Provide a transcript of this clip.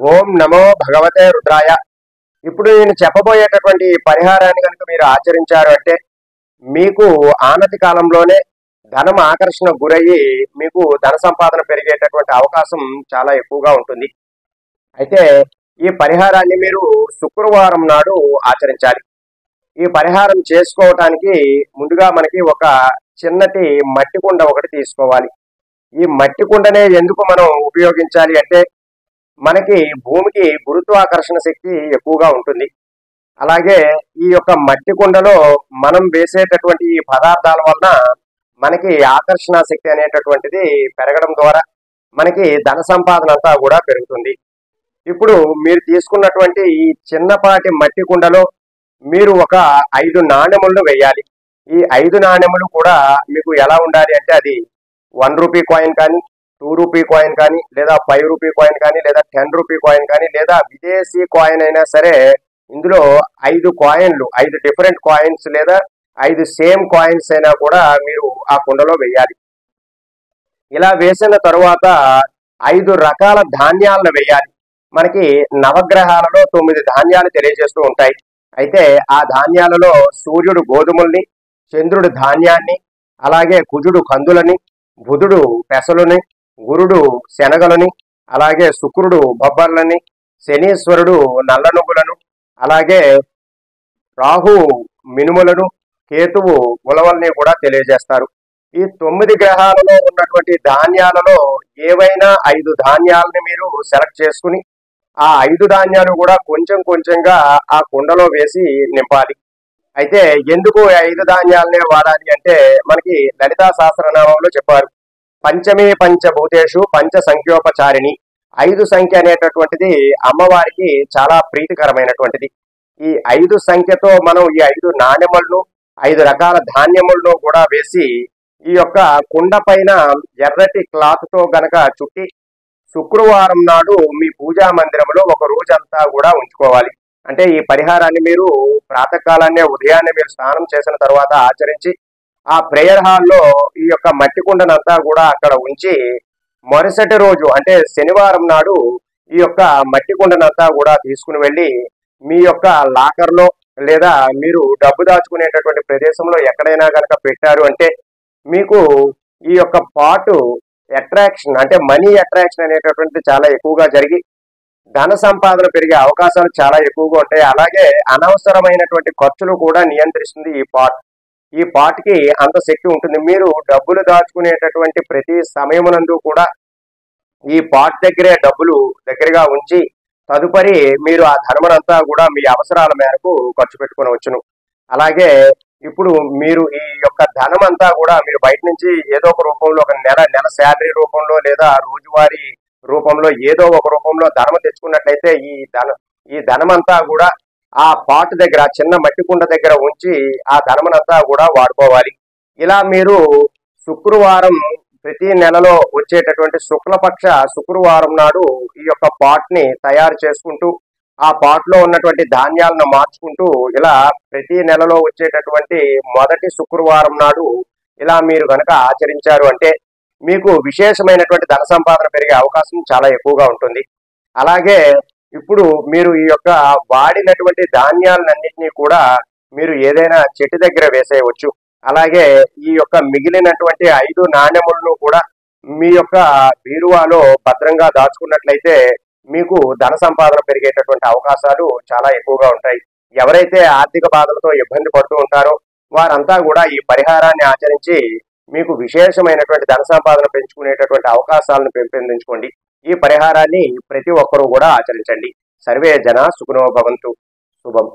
ఓం నమో భగవతే రుద్రాయ. ఇప్పుడు నేను చెప్పబోయేటటువంటి ఈ పరిహారాన్ని కనుక మీరు ఆచరించారు అంటే మీకు ఆనతి కాలంలోనే ధనం ఆకర్షణ గురయ్యి మీకు ధన సంపాదన పెరిగేటటువంటి అవకాశం చాలా ఎక్కువగా ఉంటుంది. అయితే ఈ పరిహారాన్ని మీరు శుక్రవారం నాడు ఆచరించాలి. ఈ పరిహారం చేసుకోవటానికి ముందుగా మనకి ఒక చిన్నటి మట్టి కుండ ఒకటి తీసుకోవాలి. ఈ మట్టి కుండనే ఎందుకు మనం ఉపయోగించాలి అంటే మనకి భూమికి గురుత్వాకర్షణ శక్తి ఎక్కువగా ఉంటుంది. అలాగే ఈ యొక్క మట్టి కుండలో మనం వేసేటటువంటి ఈ పదార్థాల వలన మనకి ఆకర్షణ శక్తి అనేటటువంటిది పెరగడం ద్వారా మనకి ధన సంపాదన అంతా కూడా పెరుగుతుంది. ఇప్పుడు మీరు తీసుకున్నటువంటి ఈ చిన్నపాటి మట్టి కుండలో మీరు ఒక 5 నాణెములను వేయాలి. ఈ 5 నాణెములు కూడా మీకు ఎలా ఉండాలి అంటే అది 1 రూపీ కాయిన్ కానీ, 2 రూపీ కాయిన్ కానీ, లేదా 5 రూపీ కాయిన్ కానీ, లేదా 10 రూపీ కాయిన్ కానీ, లేదా విదేశీ కాయిన్ అయినా సరే ఇందులో 5 కాయిన్లు, 5 డిఫరెంట్ కాయిన్స్ లేదా 5 సేమ్ కాయిన్స్ అయినా కూడా మీరు ఆ కుండలో వేయాలి. ఇలా వేసిన తరువాత 5 రకాల ధాన్యాలను వేయాలి. మనకి నవగ్రహాలలో 9 ధాన్యాలు తెలియజేస్తూ ఉంటాయి. అయితే ఆ ధాన్యాలలో సూర్యుడు గోధుమల్ని, చంద్రుడు ధాన్యాన్ని, అలాగే కుజుడు కందులని, బుధుడు పెసలుని, గురుడు శనగలని, అలాగే శుక్రుడు బొబ్బర్లని, శనీశ్వరుడు నల్ల నువ్వులను, అలాగే రాహు మినుములను, కేతువు ఉలవల్ని కూడా తెలియజేస్తారు. ఈ 9 గ్రహాలలో ఉన్నటువంటి ధాన్యాలలో ఏవైనా 5 ధాన్యాలని మీరు సెలెక్ట్ చేసుకుని ఆ 5 ధాన్యాలు కూడా కొంచెం కొంచెంగా ఆ కుండలో వేసి నింపాలి. అయితే ఎందుకు 5 ధాన్యాలనే వాడాలి అంటే మనకి లలితా సహస్రనామంలో చెప్పారు, పంచమే పంచభూతేషు పంచ సంఖ్యోపచారిణి. 5 సంఖ్య అనేటటువంటిది అమ్మవారికి చాలా ప్రీతికరమైనటువంటిది. ఈ 5 సంఖ్యతో మనం ఈ 5 నాణెములను 5 రకాల ధాన్యములను కూడా వేసి ఈ యొక్క కుండ పైన ఎర్రటి క్లాత్ తో గనక చుట్టి శుక్రవారం నాడు మీ పూజా మందిరంలో ఒక రోజంతా కూడా ఉంచుకోవాలి. అంటే ఈ పరిహారాన్ని మీరు ప్రాతకాలాన్నే ఉదయాన్నే మీరు స్నానం చేసిన తర్వాత ఆచరించి ఆ ప్రేయర్ హాల్లో ఈ యొక్క మట్టి కుండనంతా కూడా అక్కడ ఉంచి మరుసటి రోజు అంటే శనివారం నాడు ఈ యొక్క మట్టి కుండనంతా కూడా తీసుకుని వెళ్ళి మీ యొక్క లాకర్లో లేదా మీరు డబ్బు దాచుకునేటటువంటి ప్రదేశంలో ఎక్కడైనా కనుక పెట్టారు అంటే మీకు ఈ యొక్క పాటు అట్రాక్షన్ అంటే మనీ అట్రాక్షన్ అనేటటువంటిది చాలా ఎక్కువగా జరిగి ధన సంపాదన పెరిగే అవకాశాలు చాలా ఎక్కువగా ఉంటాయి. అలాగే అనవసరమైనటువంటి ఖర్చులు కూడా నియంత్రిస్తుంది ఈ పాట్కి అంత శక్తి ఉంటుంది. మీరు డబ్బులు దాచుకునేటటువంటి ప్రతి సమయమునందు కూడా ఈ పాట్ దగ్గరే డబ్బులు దగ్గరగా ఉంచి తదుపరి మీరు ఆ ధనమునంతా కూడా మీ అవసరాల మేరకు ఖర్చు పెట్టుకునవచ్చును. అలాగే ఇప్పుడు మీరు ఈ యొక్క ధనం అంతా కూడా మీరు బయట నుంచి ఏదో ఒక రూపంలో ఒక నెల శాలరీ రూపంలో లేదా రోజువారీ రూపంలో ఏదో ఒక రూపంలో ధనం తెచ్చుకున్నట్లయితే ఈ ధనం అంతా కూడా ఆ పాట్ దగ్గర చిన్న మట్టి కుండ దగ్గర ఉంచి ఆ ధనమునంతా కూడా వాడుకోవాలి. ఇలా మీరు శుక్రవారం ప్రతి నెలలో వచ్చేటటువంటి శుక్లపక్ష శుక్రవారం నాడు ఈ యొక్క పాట్ ని తయారు చేసుకుంటూ ఆ పాట్ లో ఉన్నటువంటి ధాన్యాలను మార్చుకుంటూ ఇలా ప్రతి నెలలో వచ్చేటటువంటి మొదటి శుక్రవారం నాడు ఇలా మీరు కనుక ఆచరించారు అంటే మీకు విశేషమైనటువంటి ధన సంపాదన పెరిగే అవకాశం చాలా ఎక్కువగా ఉంటుంది. అలాగే ఇప్పుడు మీరు ఈ యొక్క వాడినటువంటి ధాన్యాలన్నింటినీ కూడా మీరు ఏదైనా చెట్టు దగ్గర వేసేయవచ్చు. అలాగే ఈ యొక్క మిగిలినటువంటి 5 నాణెములను కూడా మీ యొక్క బీరువాలో భద్రంగా దాచుకున్నట్లయితే మీకు ధన సంపాదన పెరిగేటటువంటి అవకాశాలు చాలా ఎక్కువగా ఉంటాయి. ఎవరైతే ఆర్థిక బాధలతో ఇబ్బంది పడుతూ ఉంటారో వారంతా కూడా ఈ పరిహారాన్ని ఆచరించి మీకు విశేషమైనటువంటి ధన సంపాదన పెంచుకునేటటువంటి అవకాశాలను పెంపొందించుకోండి. ఈ పరిహారాన్ని ప్రతి ఒక్కరూ కూడా ఆచరించండి. సర్వే జన సుఖినో భవంతు. శుభం.